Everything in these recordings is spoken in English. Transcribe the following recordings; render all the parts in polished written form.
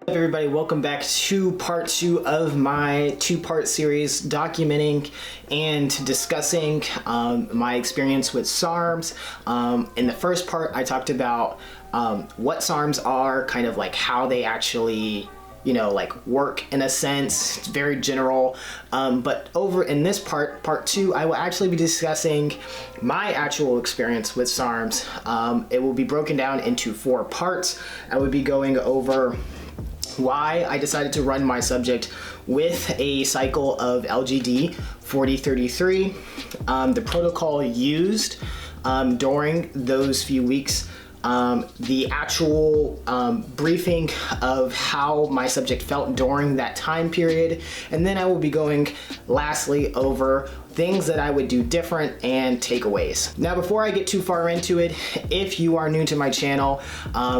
Everybody, welcome back to part 2 of my two-part series documenting and discussing my experience with SARMs. In the first part, I talked about what SARMs are, kind of like how they actually, you know, like work in a sense. It's very general, but over in this part 2, I will actually be discussing my actual experience with SARMs. It will be broken down into 4 parts. I will be going over why I decided to run my subject with a cycle of LGD4033, the protocol used during those few weeks, the actual briefing of how my subject felt during that time period, and then I will be going lastly over things that I would do different and takeaways. Now, before I get too far into it, if you are new to my channel,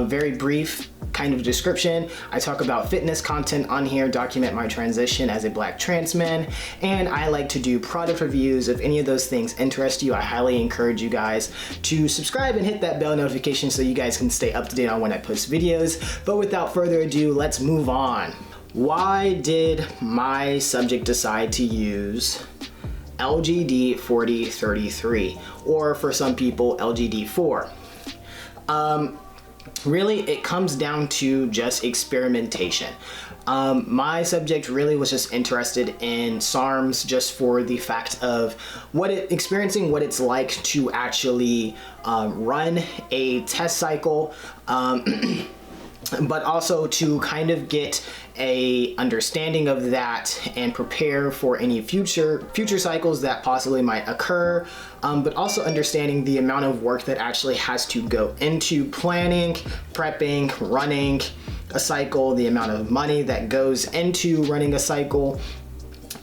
very brief kind of description. I talk about fitness content on here, document my transition as a Black trans man, and I like to do product reviews. If any of those things interest you, I highly encourage you guys to subscribe and hit that bell notification so you guys can stay up to date on when I post videos. But without further ado, let's move on. Why did my subject decide to use LGD4033, or for some people, LGD4? Really, it comes down to just experimentation. My subject really was just interested in SARMs just for the fact of experiencing what it's like to actually run a test cycle, but also to kind of get a understanding of that and prepare for any future cycles that possibly might occur, but also understanding the amount of work that actually has to go into planning, prepping, running a cycle, the amount of money that goes into running a cycle.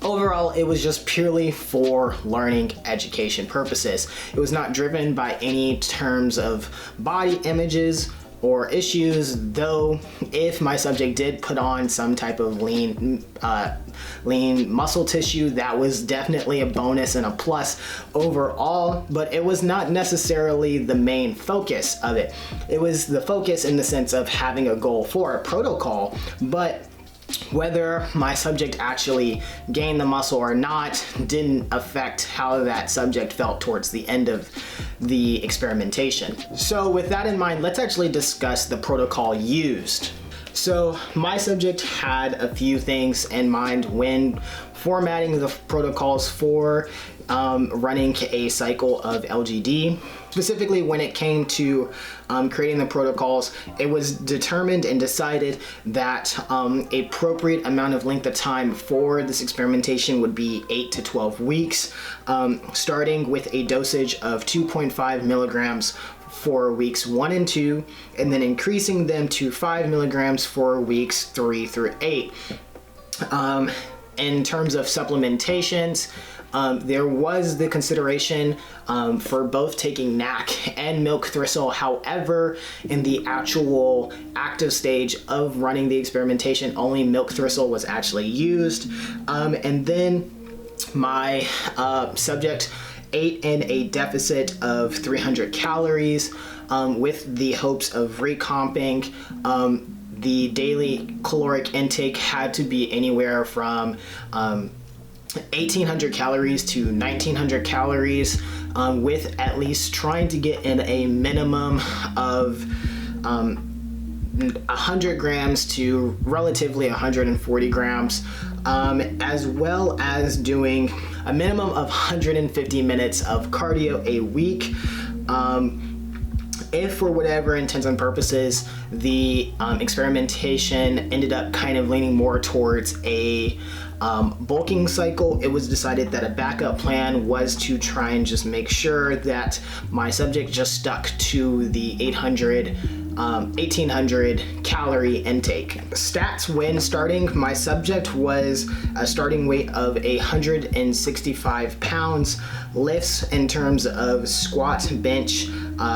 Overall, it was just purely for learning education purposes. It was not driven by any terms of body images or issues, though if my subject did put on some type of lean muscle tissue, that was definitely a bonus and a plus overall, but it was not necessarily the main focus of it. It was the focus in the sense of having a goal for a protocol, but whether my subject actually gained the muscle or not didn't affect how that subject felt towards the end of the experimentation. So with that in mind, let's actually discuss the protocol used. So my subject had a few things in mind when formatting the protocols for running a cycle of LGD. Specifically, when it came to creating the protocols, it was determined and decided that appropriate amount of length of time for this experimentation would be 8 to 12 weeks, starting with a dosage of 2.5 milligrams for weeks 1 and 2, and then increasing them to 5 milligrams for weeks 3 through 8. In terms of supplementations, there was the consideration for both taking NAC and milk thistle. However, in the actual active stage of running the experimentation, only milk thistle was actually used. And then my subject ate in a deficit of 300 calories with the hopes of recomping. The daily caloric intake had to be anywhere from 1,800 calories to 1,900 calories, with at least trying to get in a minimum of 100 grams to relatively 140 grams, as well as doing a minimum of 150 minutes of cardio a week. If for whatever intents and purposes the experimentation ended up kind of leaning more towards a bulking cycle, it was decided that a backup plan was to try and just make sure that my subject just stuck to the 1,800 calorie intake. Stats when starting, my subject was a starting weight of 165 pounds. Lifts in terms of squat, bench,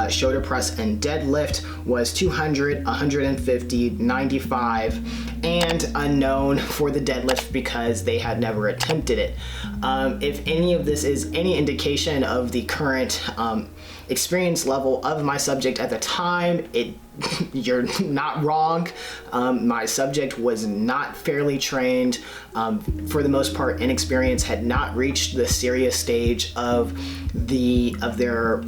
shoulder press, and deadlift was 200, 150, 95, and unknown for the deadlift because they had never attempted it. If any of this is any indication of the current experience level of my subject at the time, you're not wrong. My subject was not fairly trained, for the most part inexperienced, had not reached the serious stage of their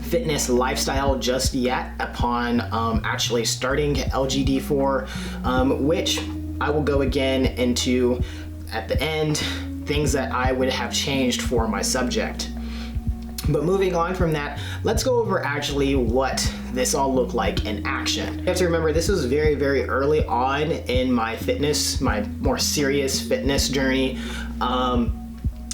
fitness lifestyle just yet upon actually starting LGD4, which I will go again into at the end, things that I would have changed for my subject. But moving on from that, let's go over actually what this all looked like in action. You have to remember, this was very, very early on in my fitness, my more serious fitness journey.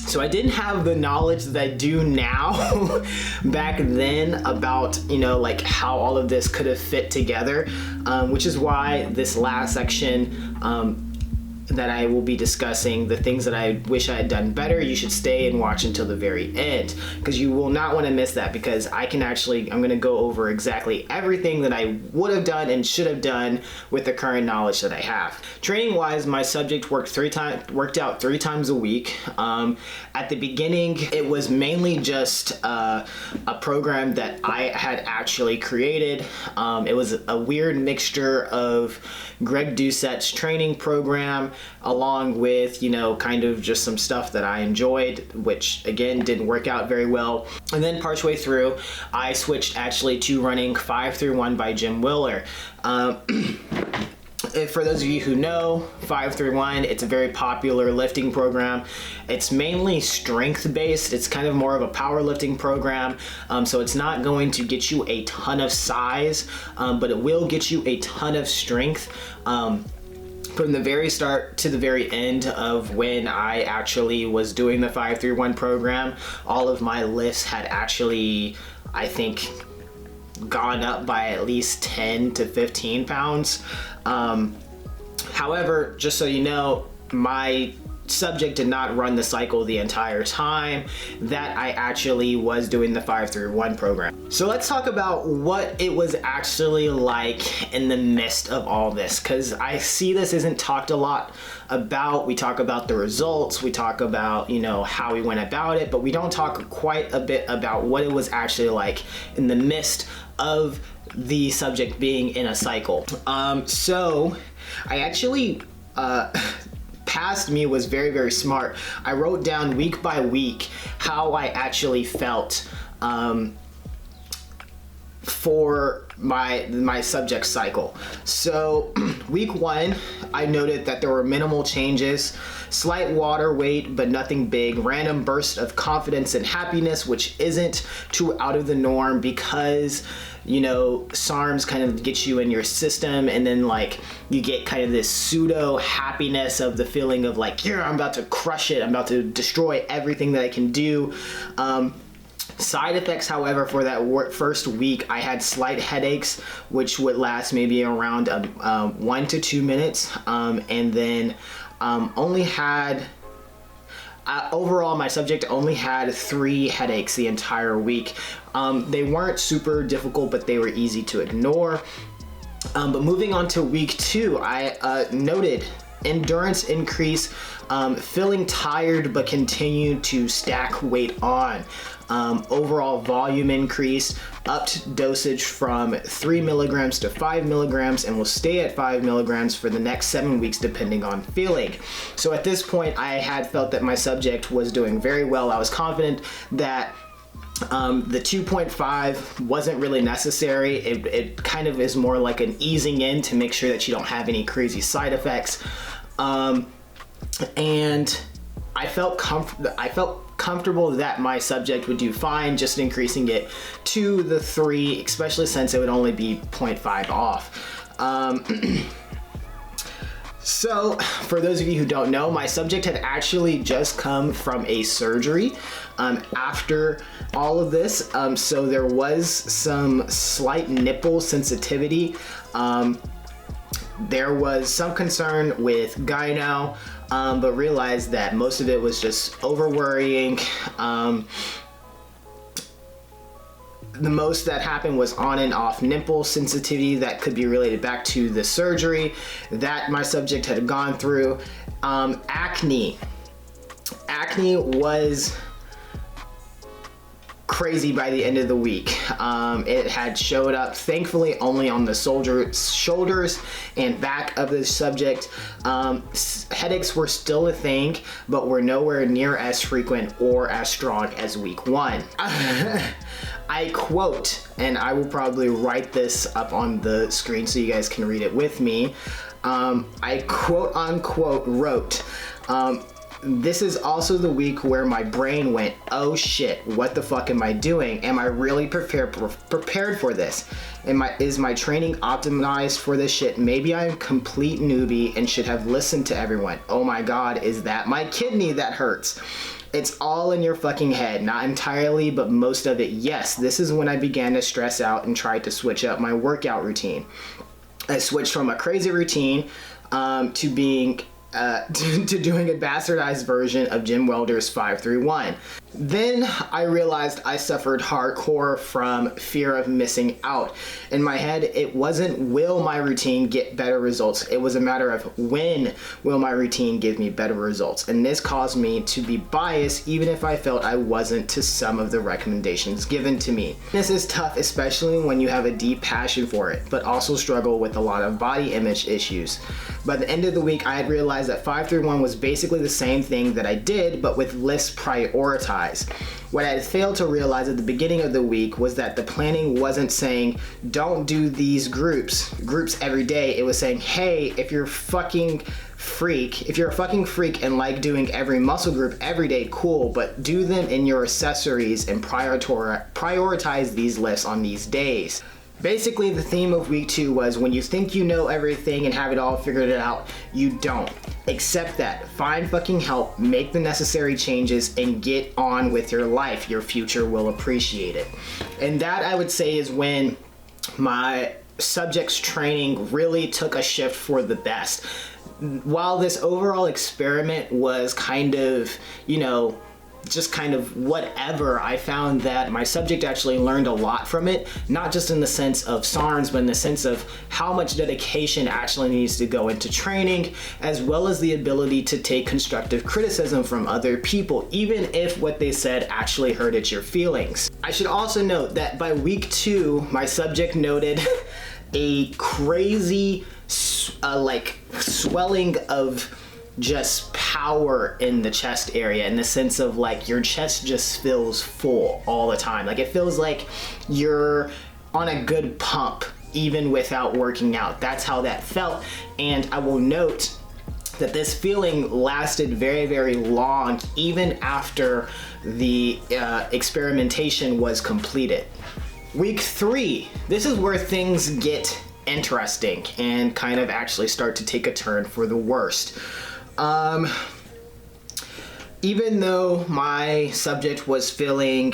So I didn't have the knowledge that I do now back then about, like how all of this could have fit together, which is why this last section that I will be discussing, the things that I wish I had done better, you should stay and watch until the very end, because you will not want to miss that, because I'm going to go over exactly everything that I would have done and should have done with the current knowledge that I have. Training wise, my subject worked out 3 times a week. At the beginning, it was mainly just a program that I had actually created. It was a weird mixture of Greg Doucette's training program, along with, kind of just some stuff that I enjoyed, which again didn't work out very well. And then partway through, I switched actually to running 531 by Jim Willer. For those of you who know 531, it's a very popular lifting program. It's mainly strength based. It's kind of more of a powerlifting program. So it's not going to get you a ton of size, but it will get you a ton of strength. From the very start to the very end of when I actually was doing the 531 program, all of my lifts had actually, I think, gone up by at least 10 to 15 pounds. However, just so you know, my subject did not run the cycle the entire time that I actually was doing the 531 program. So let's talk about what it was actually like in the midst of all this, because I see this isn't talked a lot about. We talk about the results, we talk about, how we went about it, but we don't talk quite a bit about what it was actually like in the midst of the subject being in a cycle. So I actually, past me was very, very smart. I wrote down week by week how I actually felt for my subject cycle. So week 1, I noted that there were minimal changes, slight water weight, but nothing big, random burst of confidence and happiness, which isn't too out of the norm because SARMs kind of get you in your system, and then you get kind of this pseudo happiness of the feeling of I'm about to crush it, I'm about to destroy everything that I can do. Side effects, however, for that first week, I had slight headaches, which would last maybe around 1 to 2 minutes, and then only had overall, my subject only had 3 headaches the entire week. They weren't super difficult, but they were easy to ignore. But moving on to week 2, I noted endurance increase, feeling tired but continued to stack weight on. Overall volume increase, upped dosage from 3 milligrams to 5 milligrams, and will stay at 5 milligrams for the next 7 weeks depending on feeling. So at this point, I had felt that my subject was doing very well. I was confident that the 2.5 wasn't really necessary. It kind of is more like an easing in to make sure that you don't have any crazy side effects. And I felt comfortable that my subject would do fine, just increasing it to the 3, especially since it would only be 0.5 off. So for those of you who don't know, my subject had actually just come from a surgery after all of this. So there was some slight nipple sensitivity. There was some concern with gyno, but realized that most of it was just over worrying. The most that happened was on and off nipple sensitivity that could be related back to the surgery that my subject had gone through. Acne was crazy by the end of the week. It had showed up thankfully only on the shoulders and back of the subject. Headaches were still a thing, but were nowhere near as frequent or as strong as week 1. I quote, and I will probably write this up on the screen so you guys can read it with me. I quote unquote wrote, this is also the week where my brain went, oh shit, what the fuck am I doing? Am I really prepared for this? Is my training optimized for this shit? Maybe I'm a complete newbie and should have listened to everyone. Oh my God, is that my kidney that hurts? It's all in your fucking head, not entirely, but most of it, yes. This is when I began to stress out and tried to switch up my workout routine. I switched from a crazy routine to being to doing a bastardized version of Jim Welder's 531. Then I realized I suffered hardcore from fear of missing out. In my head, it wasn't will my routine get better results, it was a matter of when will my routine give me better results. And this caused me to be biased even if I felt I wasn't to some of the recommendations given to me. This is tough, especially when you have a deep passion for it, but also struggle with a lot of body image issues. By the end of the week, I had realized that 531 was basically the same thing that I did, but with less prioritized. What I had failed to realize at the beginning of the week was that the planning wasn't saying, don't do these groups every day. It was saying, hey, if you're a fucking freak and like doing every muscle group every day, cool, but do them in your accessories and prioritize these lists on these days. Basically, the theme of week 2 was when you think you know everything and have it all figured out, you don't. Accept that, find fucking help, make the necessary changes, and get on with your life. Your future will appreciate it. And that, I would say, is when my subject's training really took a shift for the best. While this overall experiment was kind of, just kind of whatever, I found that my subject actually learned a lot from it, not just in the sense of SARMs, but in the sense of how much dedication actually needs to go into training, as well as the ability to take constructive criticism from other people, even if what they said actually hurted your feelings. I should also note that by week 2, my subject noted a crazy swelling of just power in the chest area, in the sense of like your chest just feels full all the time. Like it feels like you're on a good pump even without working out. That's how that felt. And I will note that this feeling lasted very, very long, even after the experimentation was completed. Week 3, this is where things get interesting and kind of actually start to take a turn for the worst. Even though my subject was feeling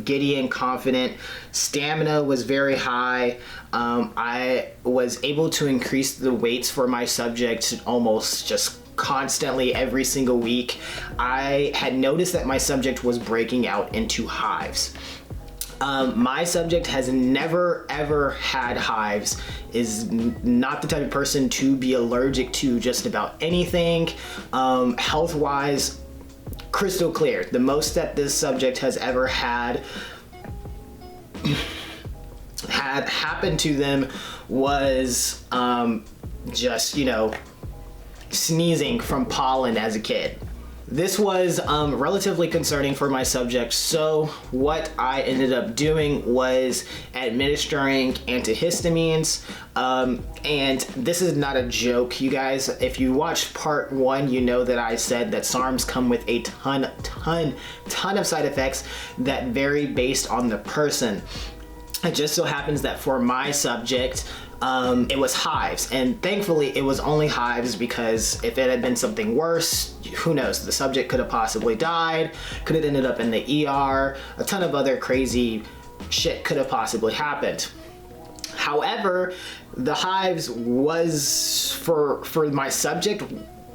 giddy and confident, stamina was very high, I was able to increase the weights for my subject almost just constantly every single week. I had noticed that my subject was breaking out into hives. My subject has never ever had hives, is not the type of person to be allergic to just about anything. Health-wise, crystal clear. The most that this subject has ever had happened to them was just, sneezing from pollen as a kid. This was relatively concerning for my subject, so what I ended up doing was administering antihistamines, and this is not a joke, you guys. If you watched part 1, you know that I said that SARMs come with a ton of side effects that vary based on the person. It just so happens that for my subject, it was hives, and thankfully it was only hives, because if it had been something worse, who knows, the subject could have possibly died, could have ended up in the ER, a ton of other crazy shit could have possibly happened. However, the hives was, for my subject,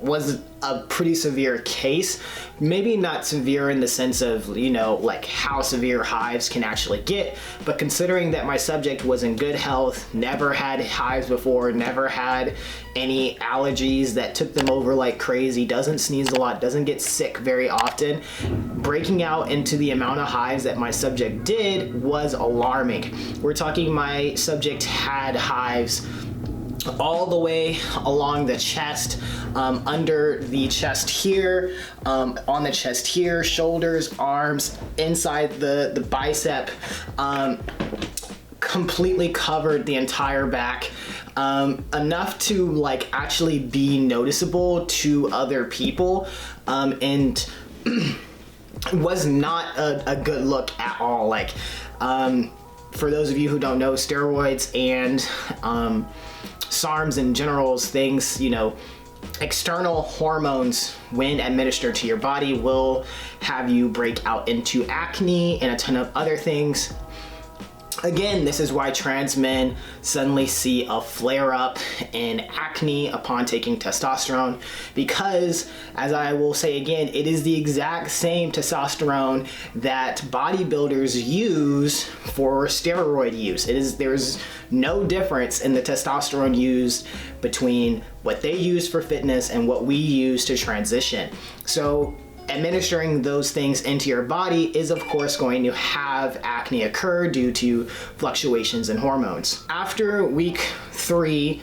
was a pretty severe case. Maybe not severe in the sense of, you know, like how severe hives can actually get, but considering that my subject was in good health, never had hives before, never had any allergies that took them over like crazy, doesn't sneeze a lot, doesn't get sick very often, breaking out into the amount of hives that my subject did was alarming. We're talking my subject had hives all the way along the chest, under the chest here, on the chest here, shoulders, arms, inside the bicep, completely covered the entire back, enough to like actually be noticeable to other people, and was not a good look at all. Like, for those of you who don't know, steroids and SARMs in general, things, you know, external hormones when administered to your body will have you break out into acne and a ton of other things. Again, this is why trans men suddenly see a flare up in acne upon taking testosterone, because, as I will say again, it is the exact same testosterone that bodybuilders use for steroid use. There's no difference in the testosterone used between what they use for fitness and what we use to transition. So administering those things into your body is of course going to have acne occur due to fluctuations in hormones. After week 3,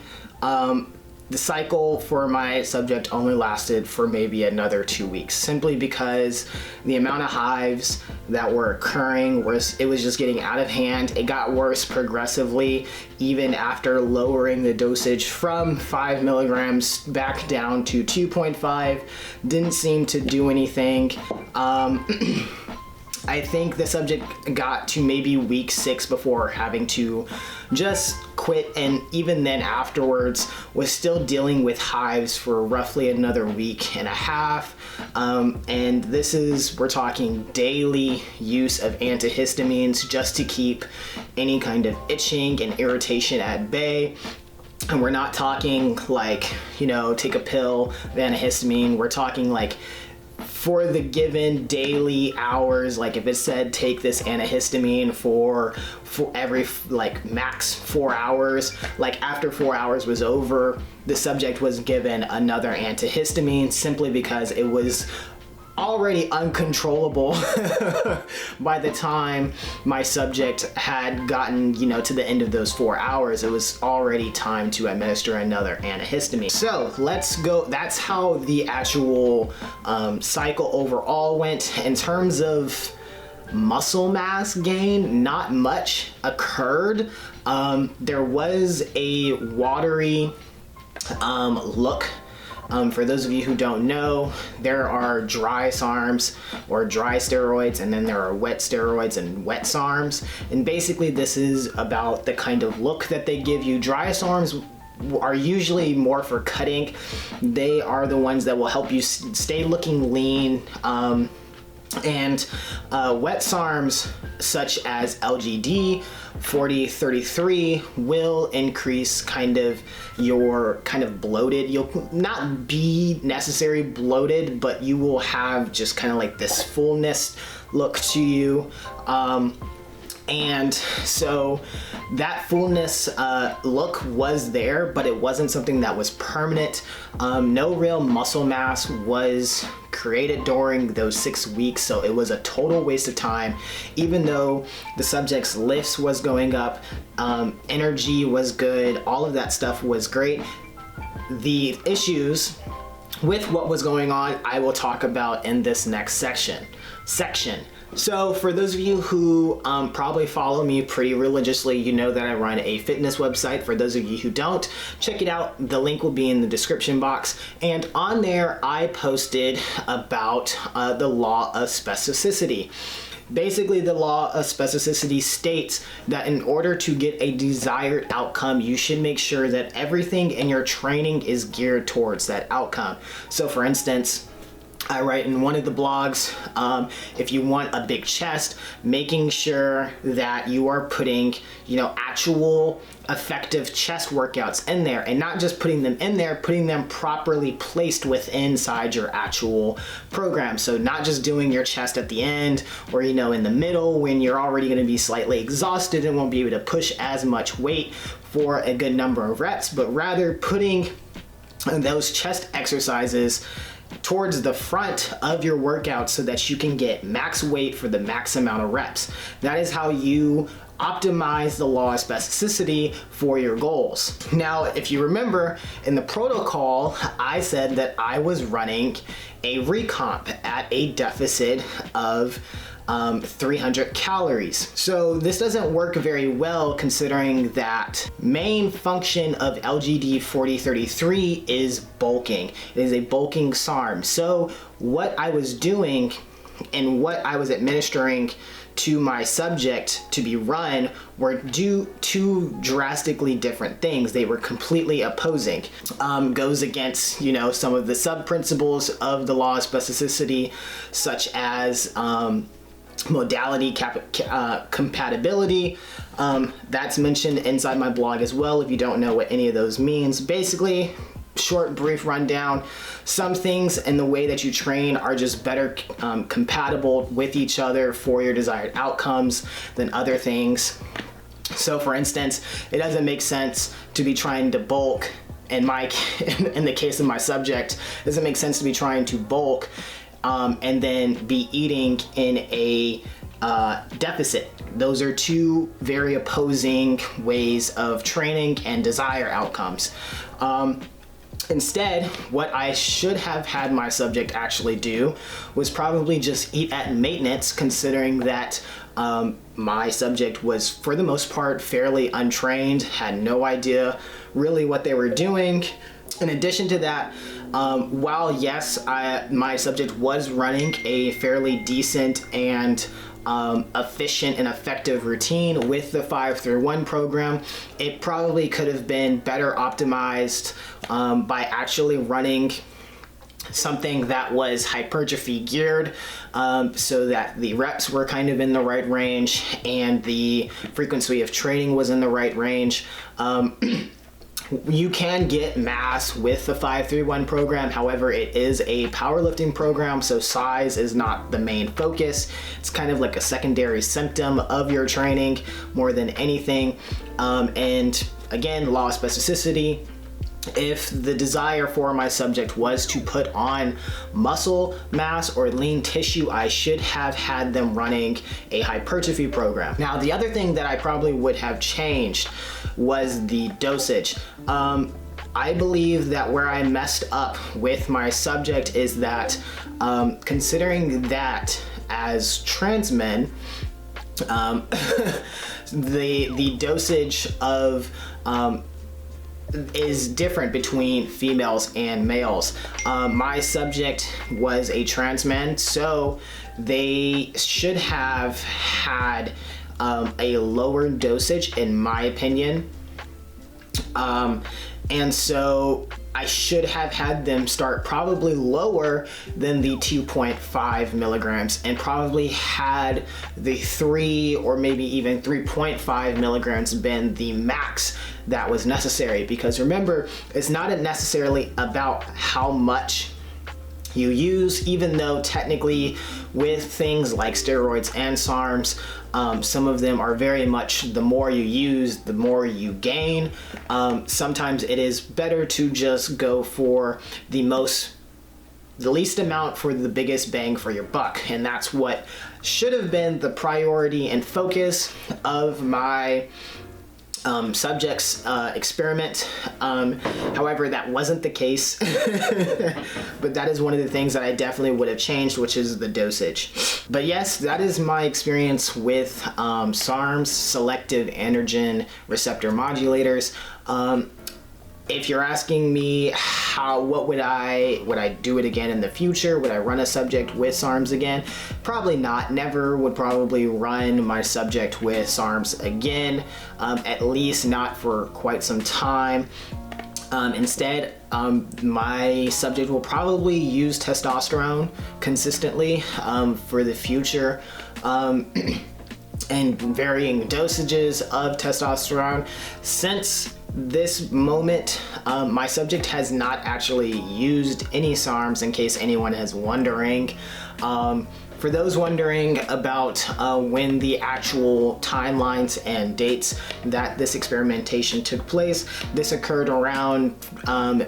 the cycle for my subject only lasted for maybe another 2 weeks, simply because the amount of hives that were occurring it was just getting out of hand. It got worse progressively, even after lowering the dosage from 5 milligrams back down to 2.5. Didn't seem to do anything. I think the subject got to maybe week 6 before having to just quit, and even then afterwards was still dealing with hives for roughly another week and a half. And we're talking daily use of antihistamines just to keep any kind of itching and irritation at bay. And we're not talking like, you know, take a pill of antihistamine. We're talking like, for the given daily hours, like if it said take this antihistamine for every like max 4 hours, like after 4 hours was over, the subject was given another antihistamine, simply because it was already uncontrollable by the time my subject had gotten, you know, to the end of those 4 hours. It was already time to administer another antihistamine. So let's go. That's how the actual cycle overall went. In terms of muscle mass gain, not much occurred. There was a watery look. For those of you who don't know, there are dry SARMs or dry steroids, and then there are wet steroids and wet SARMs. And basically this is about the kind of look that they give you. Dry SARMs are usually more for cutting. They are the ones that will help you stay looking lean. And wet SARMs such as LGD4033 will increase kind of your kind of bloated. You'll not be necessarily bloated, but you will have just kind of like this fullness look to you. And so that fullness look was there, but it wasn't something that was permanent. No real muscle mass was created during those 6 weeks, so it was a total waste of time. Even though the subject's lifts was going up, energy was good, all of that stuff was great. The issues with what was going on, I will talk about in this next section. So for those of you who probably follow me pretty religiously, you know that I run a fitness website. For those of you who don't, check it out. The link will be in the description box. And on there, I posted about the law of specificity. Basically, the law of specificity states that in order to get a desired outcome, you should make sure that everything in your training is geared towards that outcome. So for instance, I write in one of the blogs, if you want a big chest, making sure that you are putting, actual effective chest workouts in there, and not just putting them in there, putting them properly placed inside your actual program. So not just doing your chest at the end or, in the middle when you're already going to be slightly exhausted and won't be able to push as much weight for a good number of reps, but rather putting those chest exercises towards the front of your workout so that you can get max weight for the max amount of reps. That is how you optimize the law of specificity for your goals. Now, if you remember in the protocol, I said that I was running a recomp at a deficit of 300 calories. So this doesn't work very well considering that main function of LGD4033 is bulking. It is a bulking SARM. So what I was doing and what I was administering to my subject to be run were two drastically different things. They were completely opposing. Goes against, some of the sub-principles of the law of specificity, such as modality compatibility. That's mentioned inside my blog as well if you don't know what any of those means. Basically, short, brief rundown. Some things in the way that you train are just better compatible with each other for your desired outcomes than other things. So for instance, it doesn't make sense to be trying to bulk, in the case of my subject, it doesn't make sense to be trying to bulk and then be eating in a deficit. Those are two very opposing ways of training and desired outcomes. Instead, what I should have had my subject actually do was probably just eat at maintenance, considering that my subject was, for the most part, fairly untrained, had no idea really what they were doing. In addition to that, while yes, my subject was running a fairly decent and efficient and effective routine with the 5-3-1 program, it probably could have been better optimized by actually running something that was hypertrophy geared, so that the reps were kind of in the right range and the frequency of training was in the right range. You can get mass with the 5-3-1 program. However, it is a powerlifting program, so size is not the main focus. It's kind of like a secondary symptom of your training more than anything. And again, law of specificity. If the desire for my subject was to put on muscle mass or lean tissue, I should have had them running a hypertrophy program. Now, the other thing that I probably would have changed was the dosage. I believe that where I messed up with my subject is that considering that as trans men, the dosage of is different between females and males. My subject was a trans man, so they should have had a lower dosage, in my opinion. And so I should have had them start probably lower than the 2.5 milligrams and probably had the 3 or maybe even 3.5 milligrams been the max that was necessary. Because remember, it's not necessarily about how much you use, even though technically with things like steroids and SARMs, some of them are very much the more you use, the more you gain. Sometimes it is better to just go for the least amount for the biggest bang for your buck. And that's what should have been the priority and focus of my subject's experiment. However, that wasn't the case, but that is one of the things that I definitely would have changed, which is the dosage. But yes, that is my experience with SARMs, selective androgen receptor modulators. If you're asking me what would I do it again in the future? Would I run a subject with SARMs again? Probably not. Never would probably run my subject with SARMs again, at least not for quite some time. Instead, my subject will probably use testosterone consistently for the future, and varying dosages of testosterone. Since this moment, my subject has not actually used any SARMs, in case anyone is wondering. For those wondering about when the actual timelines and dates that this experimentation took place, this occurred around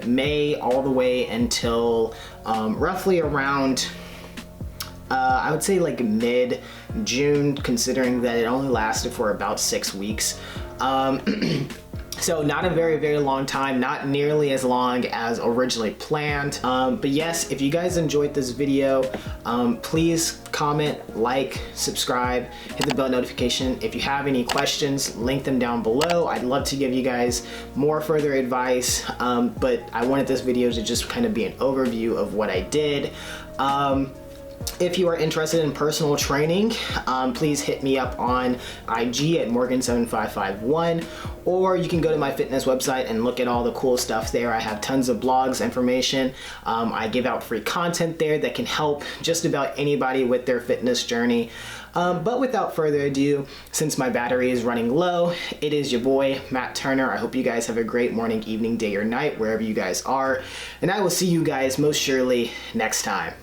May all the way until roughly around I would say like mid-June, considering that it only lasted for about 6 weeks. So not a very, very long time, not nearly as long as originally planned. But yes, if you guys enjoyed this video, please comment, like, subscribe, hit the bell notification. If you have any questions, link them down below. I'd love to give you guys more further advice, but I wanted this video to just kind of be an overview of what I did. If you are interested in personal training, please hit me up on IG at Morgan7551, or you can go to my fitness website and look at all the cool stuff there. I have tons of blogs, information. I give out free content there that can help just about anybody with their fitness journey. But without further ado, since my battery is running low, it is your boy, Matt Turner. I hope you guys have a great morning, evening, day, or night, wherever you guys are. And I will see you guys most surely next time.